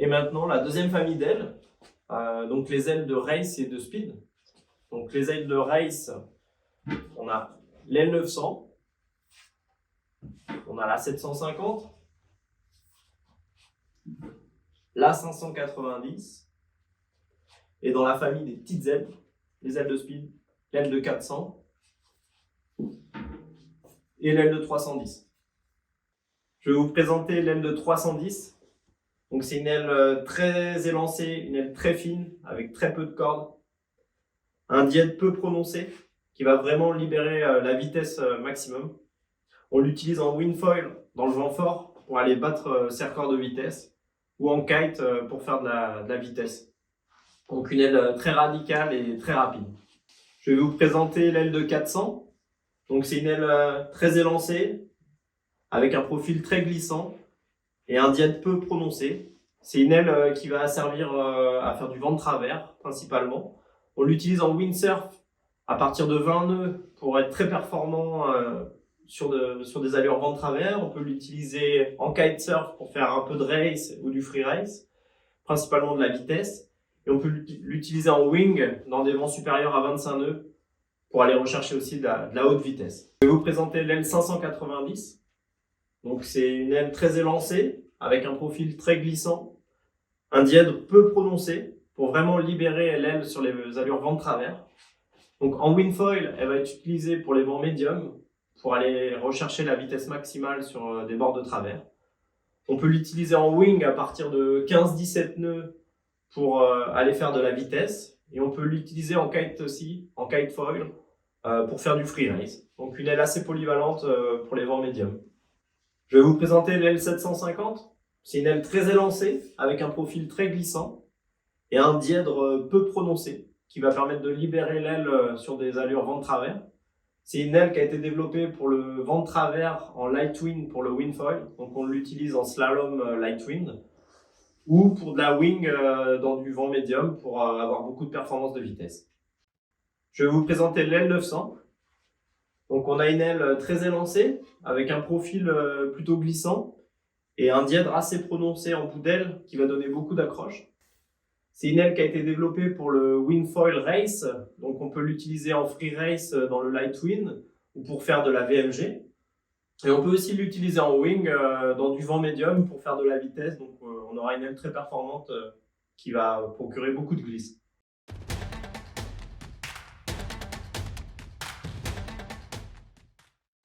Et maintenant, la deuxième famille d'ailes, donc les ailes de race et de speed. Donc les ailes de race, on a l'aile 900, on a la 750, la 590, et dans la famille des petites ailes, les ailes de speed, l'aile de 400 et l'aile de 310. Je vais vous présenter l'aile de 310. Donc c'est une aile très élancée, une aile très fine, avec très peu de cordes. Un diède peu prononcé, qui va vraiment libérer la vitesse maximum. On l'utilise en wingfoil, dans le vent fort, pour aller battre ses records de vitesse, ou en kite pour faire de la vitesse. Donc une aile très radicale et très rapide. Je vais vous présenter l'aile de 400. Donc c'est une aile très élancée, avec un profil très glissant et un diède peu prononcé. C'est une aile qui va servir à faire du vent de travers, principalement. On l'utilise en windsurf à partir de 20 nœuds pour être très performant sur des allures vent de travers. On peut l'utiliser en kitesurf pour faire un peu de race ou du free race, principalement de la vitesse. Et on peut l'utiliser en wing dans des vents supérieurs à 25 nœuds pour aller rechercher aussi de la haute vitesse. Je vais vous présenter l'aile 590. Donc c'est une aile très élancée avec un profil très glissant, un diède peu prononcé pour vraiment libérer l'aile sur les allures vent de travers. Donc en wingfoil, elle va être utilisée pour les vents médiums pour aller rechercher la vitesse maximale sur des bords de travers. On peut l'utiliser en wing à partir de 15-17 nœuds pour aller faire de la vitesse. Et on peut l'utiliser en kite aussi, en kitefoil, pour faire du free race. Donc une aile assez polyvalente pour les vents médiums. Je vais vous présenter l'aile 750. C'est une aile très élancée, avec un profil très glissant et un dièdre peu prononcé, qui va permettre de libérer l'aile sur des allures vent de travers. C'est une aile qui a été développée pour le vent de travers en light wind pour le wingfoil. Donc on l'utilise en slalom light wind, ou pour de la wing dans du vent médium pour avoir beaucoup de performance de vitesse. Je vais vous présenter l'aile 900. Donc on a une aile très élancée avec un profil plutôt glissant et un dièdre assez prononcé en bout d'aile qui va donner beaucoup d'accroche. C'est une aile qui a été développée pour le wingfoil race, donc on peut l'utiliser en free race dans le light wind ou pour faire de la VMG. Et on peut aussi l'utiliser en wing dans du vent médium pour faire de la vitesse, donc on aura une aile très performante qui va procurer beaucoup de glisse.